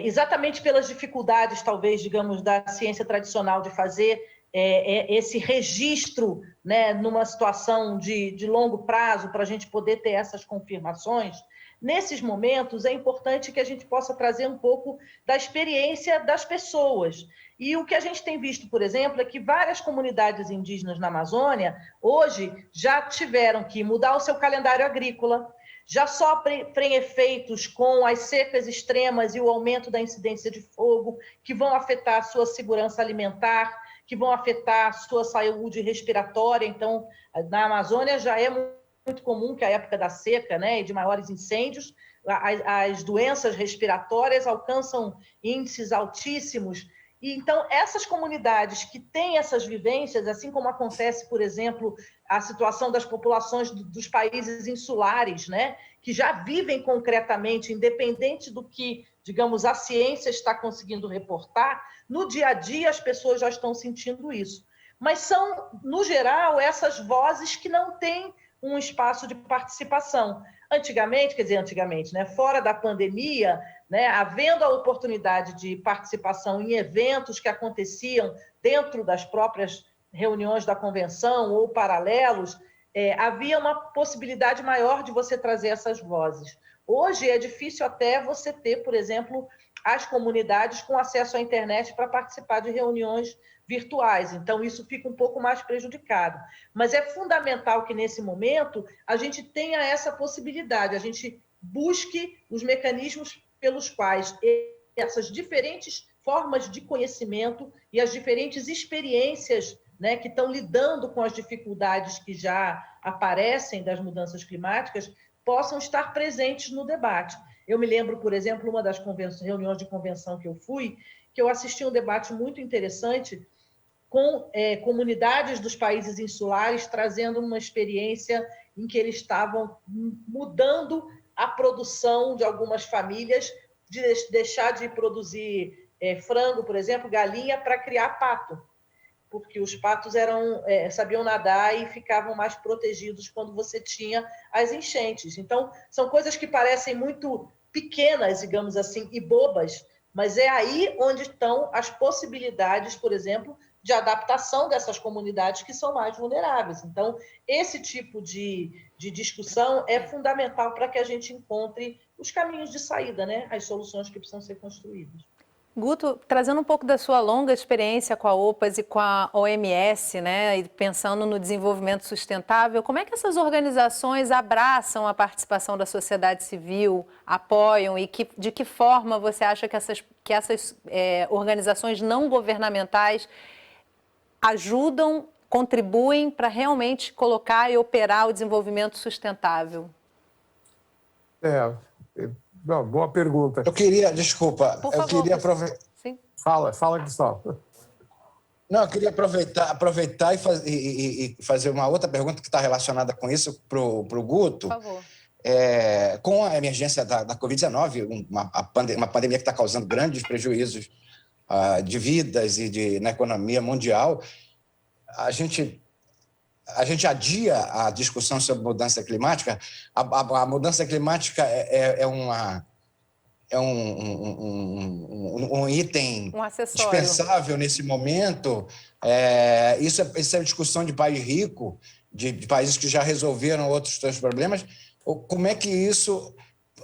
exatamente pelas dificuldades, talvez, digamos, da ciência tradicional de fazer esse registro, né, numa situação de longo prazo, para a gente poder ter essas confirmações, nesses momentos é importante que a gente possa trazer um pouco da experiência das pessoas. E o que a gente tem visto, por exemplo, é que várias comunidades indígenas na Amazônia, hoje, já tiveram que mudar o seu calendário agrícola, já sofrem efeitos com as secas extremas e o aumento da incidência de fogo, que vão afetar a sua segurança alimentar, que vão afetar a sua saúde respiratória. Então, na Amazônia já é muito comum que a época da seca, né, e de maiores incêndios, as doenças respiratórias alcançam índices altíssimos. E, então, essas comunidades que têm essas vivências, assim como acontece, por exemplo, a situação das populações dos países insulares, né, que já vivem concretamente, independente do que, digamos, a ciência está conseguindo reportar, no dia a dia as pessoas já estão sentindo isso. Mas são, no geral, essas vozes que não têm um espaço de participação. Antigamente, né, fora da pandemia, né, havendo a oportunidade de participação em eventos que aconteciam dentro das próprias reuniões da convenção ou paralelos, havia uma possibilidade maior de você trazer essas vozes. Hoje é difícil até você ter, por exemplo, as comunidades com acesso à internet para participar de reuniões virtuais. Então, isso fica um pouco mais prejudicado. Mas é fundamental que, nesse momento, a gente tenha essa possibilidade, a gente busque os mecanismos pelos quais essas diferentes formas de conhecimento e as diferentes experiências, né, que estão lidando com as dificuldades que já aparecem das mudanças climáticas, possam estar presentes no debate. Eu me lembro, por exemplo, uma das reuniões de convenção que eu fui, que eu assisti um debate muito interessante com comunidades dos países insulares, trazendo uma experiência em que eles estavam mudando a produção de algumas famílias, de deixar de produzir frango, por exemplo, galinha, para criar pato, porque os patos sabiam nadar e ficavam mais protegidos quando você tinha as enchentes. Então, são coisas que parecem muito pequenas, digamos assim, e bobas, mas é aí onde estão as possibilidades, por exemplo, de adaptação dessas comunidades que são mais vulneráveis. Então, esse tipo de discussão é fundamental para que a gente encontre os caminhos de saída, né? As soluções que precisam ser construídas.
Guto, trazendo um pouco da sua longa experiência com a OPAS e com a OMS, né, e pensando no desenvolvimento sustentável, como é que essas organizações abraçam a participação da sociedade civil, apoiam e de que forma você acha que essas organizações não governamentais ajudam, contribuem para realmente colocar e operar o desenvolvimento sustentável?
Boa pergunta.
Eu queria, desculpa,
Por favor,
queria aproveitar.
Sim.
Fala, Cristóvão.
Não, eu queria aproveitar e fazer uma outra pergunta que está relacionada com isso para o Guto.
Por favor.
Com a emergência da Covid-19, uma pandemia que está causando grandes prejuízos de vidas e na economia mundial, a gente adia a discussão sobre mudança climática. A mudança climática é um item dispensável nesse momento. Isso é discussão de país rico, de países que já resolveram outros problemas. Como é que isso,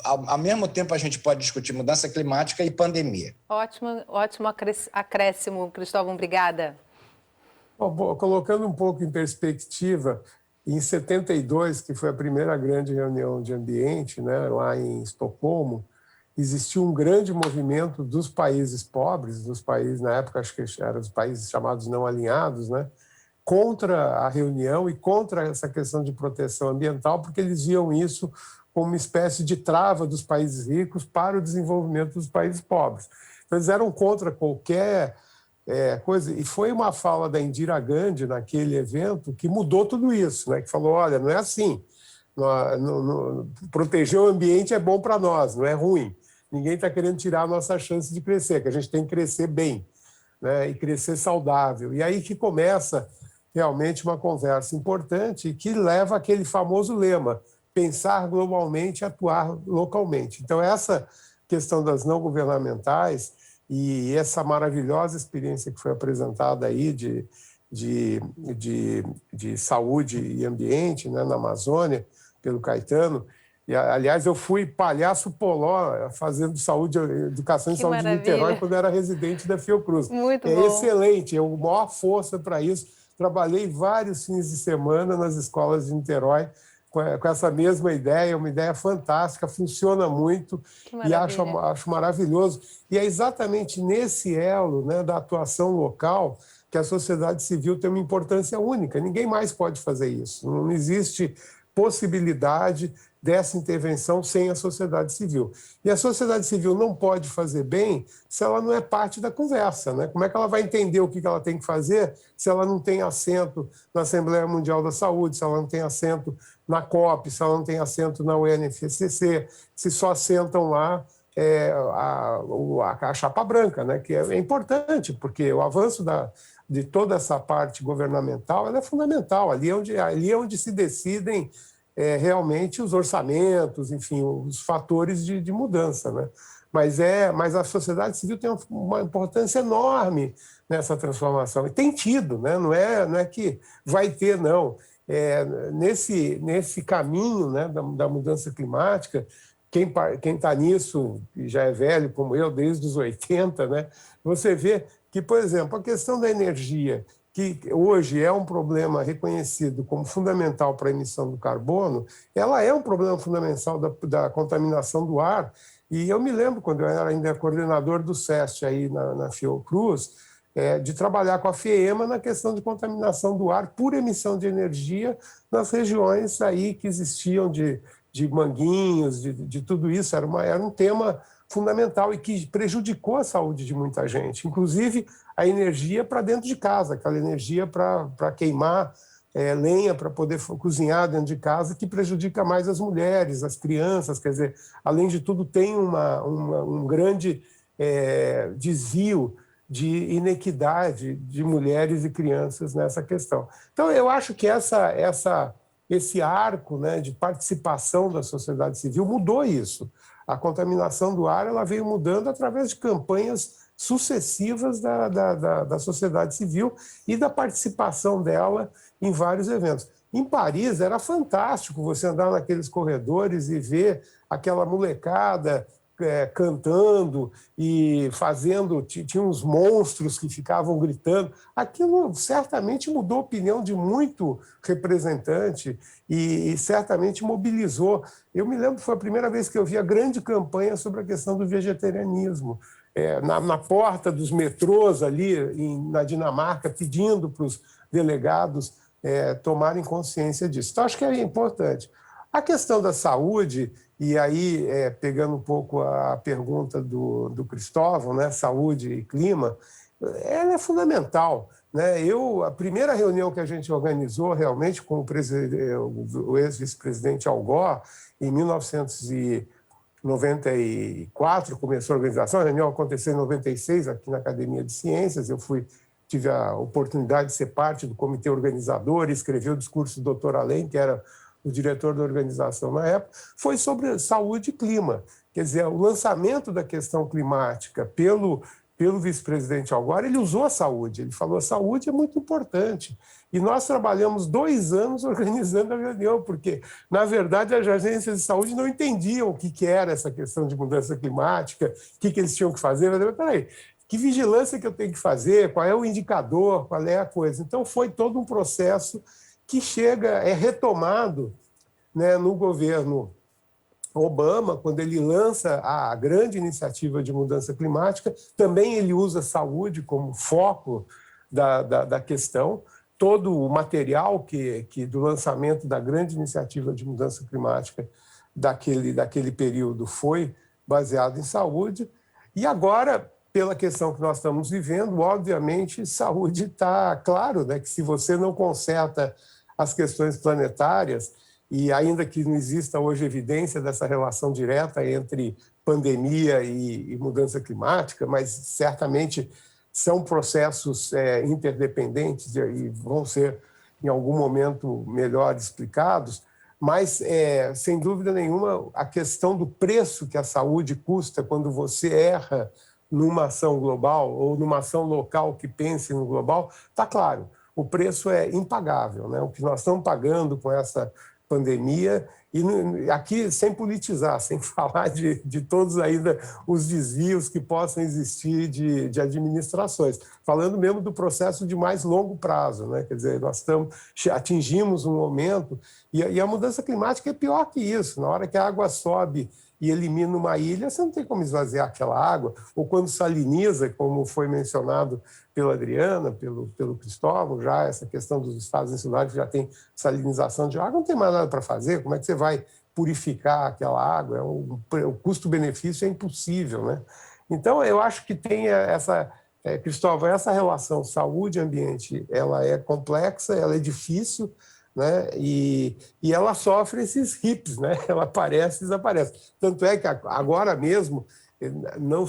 ao mesmo tempo, a gente pode discutir mudança climática e pandemia?
Ótimo acréscimo, Cristóvão, obrigada.
Bom, colocando um pouco em perspectiva, em 72, que foi a primeira grande reunião de ambiente, né, lá em Estocolmo, existiu um grande movimento dos países pobres, dos países, na época, acho que eram os países chamados não alinhados, né, contra a reunião e contra essa questão de proteção ambiental, porque eles viam isso como uma espécie de trava dos países ricos para o desenvolvimento dos países pobres. Então, eles eram contra qualquer coisa. E foi uma fala da Indira Gandhi naquele evento que mudou tudo isso, né, que falou, olha, não é assim, proteger o ambiente é bom para nós, não é ruim. Ninguém está querendo tirar a nossa chance de crescer, que a gente tem que crescer bem, né, e crescer saudável. E aí que começa realmente uma conversa importante que leva àquele famoso lema, pensar globalmente, atuar localmente. Então, essa questão das não governamentais e essa maravilhosa experiência que foi apresentada aí de saúde e ambiente, né, na Amazônia, pelo Caetano. E, aliás, eu fui palhaço poló fazendo saúde, educação e saúde de Niterói quando era residente da Fiocruz.
Muito bom.
Excelente, eu maior força para isso. Trabalhei vários fins de semana nas escolas de Niterói com essa mesma ideia, uma ideia fantástica, funciona muito e acho maravilhoso. E é exatamente nesse elo, né, da atuação local que a sociedade civil tem uma importância única. Ninguém mais pode fazer isso. Não existe possibilidade dessa intervenção sem a sociedade civil. E a sociedade civil não pode fazer bem se ela não é parte da conversa, né? Como é que ela vai entender o que ela tem que fazer se ela não tem assento na Assembleia Mundial da Saúde, se ela não tem assento na COP, se ela não tem assento na UNFCCC, se só sentam lá a chapa branca, né? Que é importante, porque o avanço de toda essa parte governamental ela é fundamental. Ali é onde se decidem realmente os orçamentos, enfim, os fatores de mudança, né? Mas a sociedade civil tem uma importância enorme nessa transformação. E tem tido, né? Não é que vai ter, não. Nesse caminho, né, da mudança climática, quem está nisso, e já é velho como eu, desde os 80, né, você vê que, por exemplo, a questão da energia, que hoje é um problema reconhecido como fundamental para a emissão do carbono, ela é um problema fundamental da contaminação do ar. E eu me lembro, quando eu era ainda coordenador do SEST aí na Fiocruz, de trabalhar com a FIEMA na questão de contaminação do ar por emissão de energia nas regiões aí que existiam de Manguinhos, de tudo isso. Era um tema fundamental e que prejudicou a saúde de muita gente, inclusive a energia para dentro de casa, aquela energia para queimar lenha, para poder cozinhar dentro de casa, que prejudica mais as mulheres, as crianças. Quer dizer, além de tudo, tem um grande desvio de inequidade de mulheres e crianças nessa questão. Então, eu acho que esse arco, né, de participação da sociedade civil mudou isso. A contaminação do ar ela veio mudando através de campanhas sucessivas da sociedade civil e da participação dela em vários eventos. Em Paris, era fantástico você andar naqueles corredores e ver aquela molecada cantando e fazendo, tinha uns monstros que ficavam gritando. Aquilo certamente mudou a opinião de muito representante e certamente mobilizou. Eu me lembro que foi a primeira vez que eu vi a grande campanha sobre a questão do vegetarianismo. Na porta dos metrôs ali na Dinamarca, pedindo para os delegados tomarem consciência disso. Então, acho que é importante. A questão da saúde, e aí pegando um pouco a pergunta do Cristóvão, né, saúde e clima, ela é fundamental, né? A primeira reunião que a gente organizou realmente com o ex-vice-presidente Al Gore, em 1994, começou a organização, a reunião aconteceu em 96 aqui na Academia de Ciências, tive a oportunidade de ser parte do comitê organizador e escrever o discurso do Dr. Alem, que era o diretor da organização na época, foi sobre saúde e clima. Quer dizer, o lançamento da questão climática pelo vice-presidente Al Gore, ele usou a saúde, ele falou: a saúde é muito importante. E nós trabalhamos 2 anos organizando a reunião, porque, na verdade, as agências de saúde não entendiam o que era essa questão de mudança climática, o que eles tinham que fazer. Mas, peraí, que vigilância que eu tenho que fazer? Qual é o indicador? Qual é a coisa? Então, foi todo um processo que é retomado, né, no governo Obama, quando ele lança a grande iniciativa de mudança climática. Também ele usa a saúde como foco da questão. Todo o material que do lançamento da grande iniciativa de mudança climática daquele período foi baseado em saúde. E agora, pela questão que nós estamos vivendo, obviamente, saúde está claro, né, que se você não conserta as questões planetárias, e ainda que não exista hoje evidência dessa relação direta entre pandemia e mudança climática, mas certamente são processos interdependentes e vão ser, em algum momento, melhor explicados, mas, sem dúvida nenhuma, a questão do preço que a saúde custa quando você erra numa ação global ou numa ação local que pense no global, está claro. O preço é impagável, né? O que nós estamos pagando com essa pandemia, e aqui sem politizar, sem falar de todos ainda os desvios que possam existir de administrações, falando mesmo do processo de mais longo prazo, né? Quer dizer, nós atingimos um momento, e a mudança climática é pior que isso. Na hora que a água sobe e elimina uma ilha, você não tem como esvaziar aquela água, ou quando saliniza, como foi mencionado pela Adriana, pelo Cristóvão, já essa questão dos estados insulares que já tem salinização de água, não tem mais nada para fazer. Como é que você vai purificar aquela água? O custo-benefício é impossível, né? Então, eu acho que tem Cristóvão, essa relação saúde e ambiente, ela é complexa, ela é difícil, né? E ela sofre esses hips, né? Ela aparece e desaparece. Tanto é que agora mesmo, no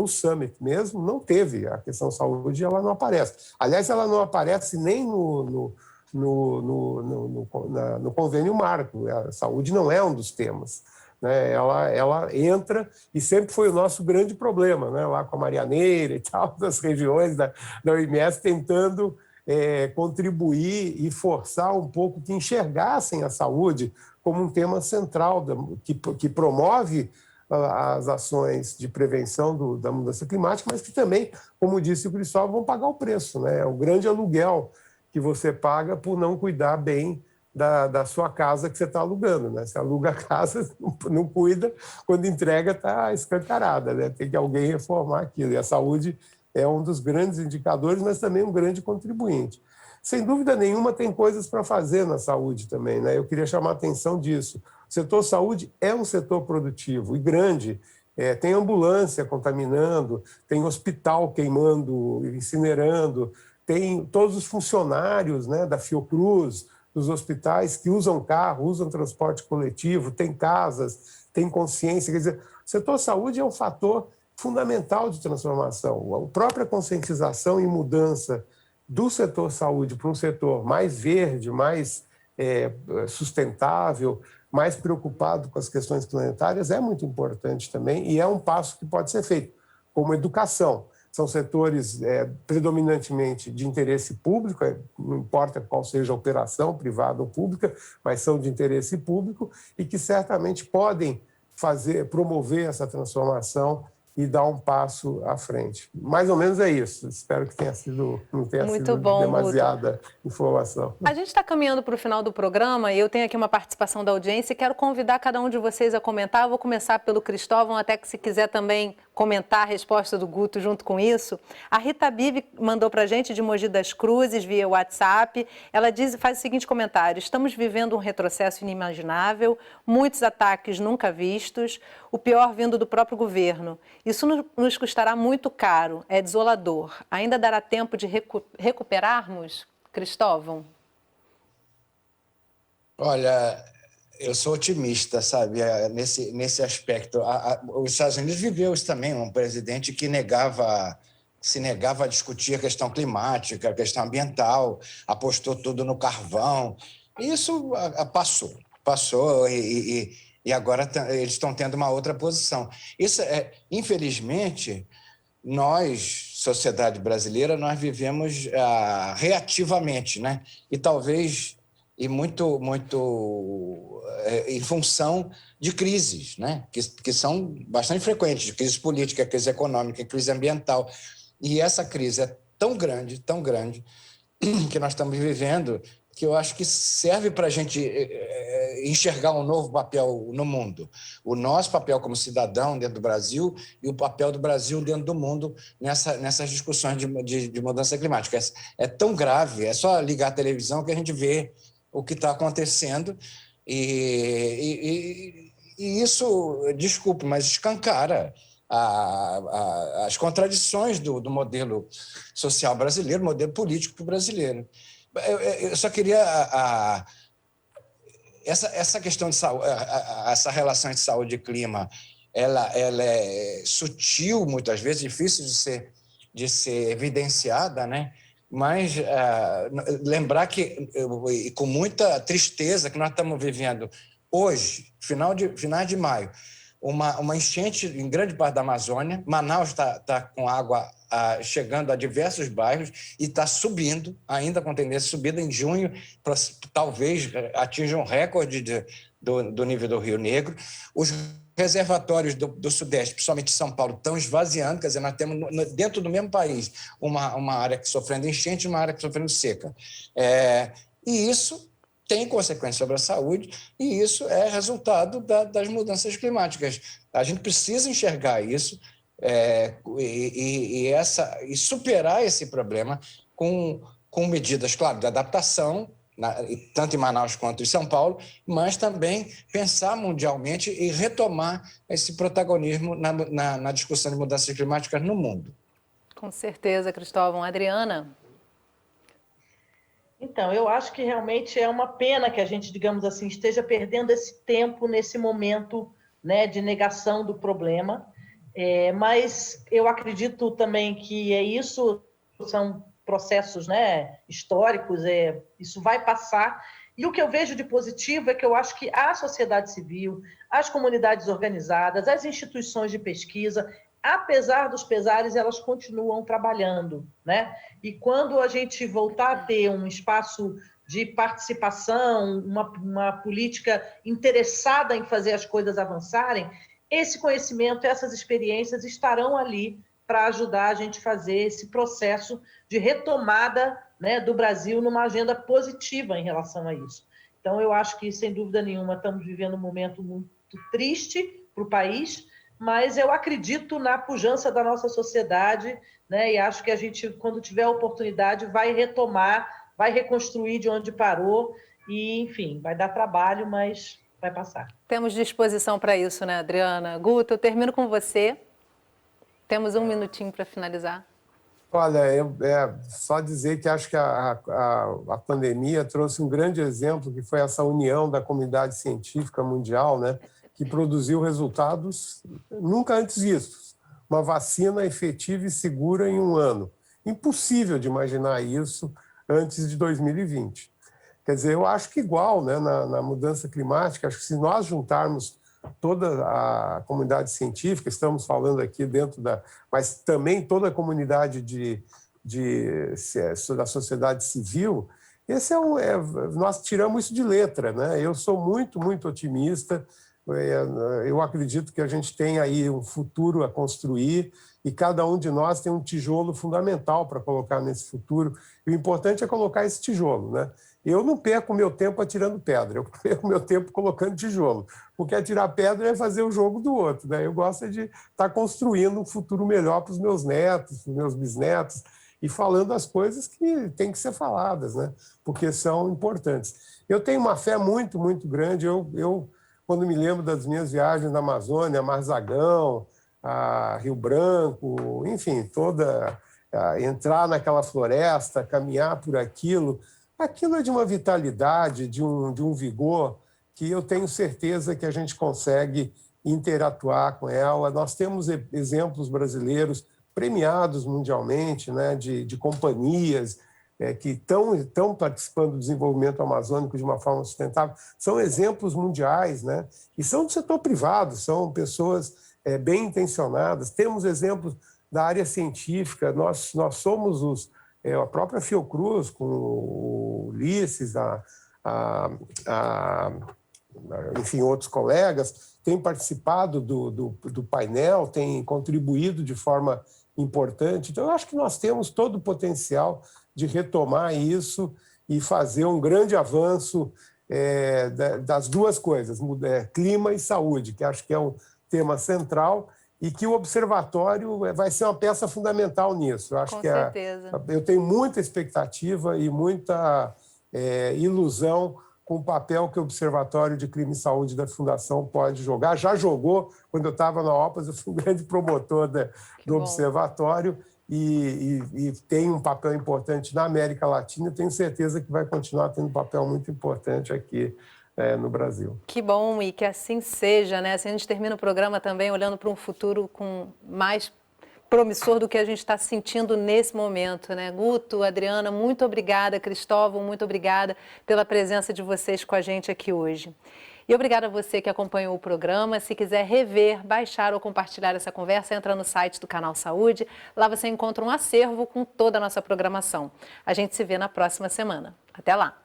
Summit mesmo, não teve a questão saúde, ela não aparece. Aliás, ela não aparece nem no convênio marco. A saúde não é um dos temas, né? Ela entra, e sempre foi o nosso grande problema, né? Lá com a Marianeira e tal, das regiões da OMS, tentando contribuir e forçar um pouco que enxergassem a saúde como um tema central, que promove as ações de prevenção da mudança climática, mas que também, como disse o Cristóvão, vão pagar o preço, né? É o grande aluguel que você paga por não cuidar bem da sua casa que você está alugando, né? Você aluga a casa, não cuida, quando entrega está escancarada, né? Tem que alguém reformar aquilo. E a saúde é um dos grandes indicadores, mas também um grande contribuinte. Sem dúvida nenhuma, tem coisas para fazer na saúde também, né? Eu queria chamar a atenção disso. O setor saúde é um setor produtivo e grande. Tem ambulância contaminando, tem hospital queimando, incinerando, tem todos os funcionários, né, da Fiocruz, dos hospitais que usam carro, usam transporte coletivo, tem casas, tem consciência. Quer dizer, o setor saúde é um fator fundamental de transformação. A própria conscientização e mudança do setor saúde para um setor mais verde, mais sustentável, mais preocupado com as questões planetárias é muito importante também e é um passo que pode ser feito, como educação. São setores predominantemente de interesse público, não importa qual seja a operação, privada ou pública, mas são de interesse público e que certamente podem promover essa transformação e dar um passo à frente. Mais ou menos é isso. Espero que não tenha sido demasiada informação.
A gente está caminhando para o final do programa e eu tenho aqui uma participação da audiência e quero convidar cada um de vocês a comentar. Eu vou começar pelo Cristóvão, até que se quiser também comentar a resposta do Guto junto com isso. A Rita Bibi mandou para a gente de Mogi das Cruzes via WhatsApp. Ela faz o seguinte comentário: estamos vivendo um retrocesso inimaginável, muitos ataques nunca vistos, o pior vindo do próprio governo. Isso nos custará muito caro, é desolador. Ainda dará tempo de recuperarmos? Cristóvão?
Olha, eu sou otimista, sabe, nesse aspecto. Os Estados Unidos viveu isso também, um presidente que se negava a discutir a questão climática, a questão ambiental, apostou tudo no carvão. Isso passou e agora eles estão tendo uma outra posição. Isso infelizmente, nós, sociedade brasileira, nós vivemos reativamente, né? E talvez muito em função de crises, né? que são bastante frequentes, crise política, crise econômica, crise ambiental. E essa crise é tão grande, que nós estamos vivendo, que eu acho que serve para a gente enxergar um novo papel no mundo. O nosso papel como cidadão dentro do Brasil e o papel do Brasil dentro do mundo nessas discussões de mudança climática. É tão grave, é só ligar a televisão que a gente vê o que está acontecendo e isso, desculpe, mas escancara as contradições do modelo social brasileiro, modelo político brasileiro. Eu só queria... Essa questão de saúde, essa relação de saúde e clima, ela é sutil, muitas vezes, difícil de ser evidenciada, né? Mas lembrar que, com muita tristeza, que nós estamos vivendo hoje, finais de maio, uma enchente em grande parte da Amazônia. Manaus está com água chegando a diversos bairros e está subindo, ainda com tendência de subida. Em junho, talvez atinja um recorde do nível do Rio Negro. Os reservatórios do Sudeste, principalmente São Paulo, estão esvaziando, quer dizer, nós temos dentro do mesmo país uma área sofrendo enchente e uma área sofrendo seca. E isso tem consequências sobre a saúde e isso é resultado das mudanças climáticas. A gente precisa enxergar isso e superar esse problema com medidas, claro, de adaptação, tanto em Manaus quanto em São Paulo, mas também pensar mundialmente e retomar esse protagonismo na discussão de mudanças climáticas no mundo.
Com certeza, Cristóvão. Adriana?
Então, eu acho que realmente é uma pena que a gente, digamos assim, esteja perdendo esse tempo nesse momento, né, de negação do problema, mas eu acredito também que isso são processos, né, históricos, isso vai passar. E o que eu vejo de positivo é que eu acho que a sociedade civil, as comunidades organizadas, as instituições de pesquisa, apesar dos pesares, elas continuam trabalhando, né? E quando a gente voltar a ter um espaço de participação, uma política interessada em fazer as coisas avançarem, esse conhecimento, essas experiências estarão ali para ajudar a gente a fazer esse processo de retomada, né, do Brasil numa agenda positiva em relação a isso. Então, eu acho que, sem dúvida nenhuma, estamos vivendo um momento muito triste para o país, mas eu acredito na pujança da nossa sociedade, né, e acho que a gente, quando tiver a oportunidade, vai retomar, vai reconstruir de onde parou e, enfim, vai dar trabalho, mas vai passar.
Temos disposição para isso, né, Adriana? Guto, eu termino com você. Temos um minutinho para finalizar.
Olha, só dizer que acho que a pandemia trouxe um grande exemplo, que foi essa união da comunidade científica mundial, né, que produziu resultados nunca antes vistos. Uma vacina efetiva e segura em um ano. Impossível de imaginar isso antes de 2020. Quer dizer, eu acho que igual, né, na mudança climática, acho que se nós juntarmos toda a comunidade científica, estamos falando aqui mas também toda a comunidade da sociedade civil, nós tiramos isso de letra, né? Eu sou muito, muito otimista, eu acredito que a gente tem aí um futuro a construir e cada um de nós tem um tijolo fundamental para colocar nesse futuro. E o importante é colocar esse tijolo, né? Eu não perco meu tempo atirando pedra, eu perco meu tempo colocando tijolo, porque atirar pedra é fazer o jogo do outro, né? Eu gosto de estar construindo um futuro melhor para os meus netos, para os meus bisnetos, e falando as coisas que têm que ser faladas, né? Porque são importantes. Eu tenho uma fé muito, muito grande. Eu quando me lembro das minhas viagens na Amazônia, Marzagão, a Rio Branco, enfim, entrar naquela floresta, caminhar por aquilo é de uma vitalidade, de um vigor que eu tenho certeza que a gente consegue interatuar com ela. Nós temos exemplos brasileiros premiados mundialmente, né, de companhias que estão participando do desenvolvimento amazônico de uma forma sustentável. São exemplos mundiais, né, e são do setor privado, são pessoas bem intencionadas. Temos exemplos da área científica, nós somos a própria Fiocruz, com o Ulisses, enfim, outros colegas, têm participado do painel, têm contribuído de forma importante. Então, eu acho que nós temos todo o potencial de retomar isso e fazer um grande avanço das duas coisas, clima e saúde, que acho que é um tema central, e que o observatório vai ser uma peça fundamental nisso. Eu acho
Com
que
certeza.
Eu tenho muita expectativa e muita ilusão com o papel que o Observatório de Clima e Saúde da Fundação pode jogar. Já jogou, quando eu estava na OPAS, eu fui um grande promotor do observatório e tem um papel importante na América Latina. Tenho certeza que vai continuar tendo um papel muito importante aqui no Brasil.
Que bom, e que assim seja, né? Assim a gente termina o programa também olhando para um futuro mais promissor do que a gente está sentindo nesse momento, né? Guto, Adriana, muito obrigada. Cristóvão, muito obrigada pela presença de vocês com a gente aqui hoje. E obrigada a você que acompanhou o programa. Se quiser rever, baixar ou compartilhar essa conversa, entra no site do Canal Saúde. Lá você encontra um acervo com toda a nossa programação. A gente se vê na próxima semana. Até lá!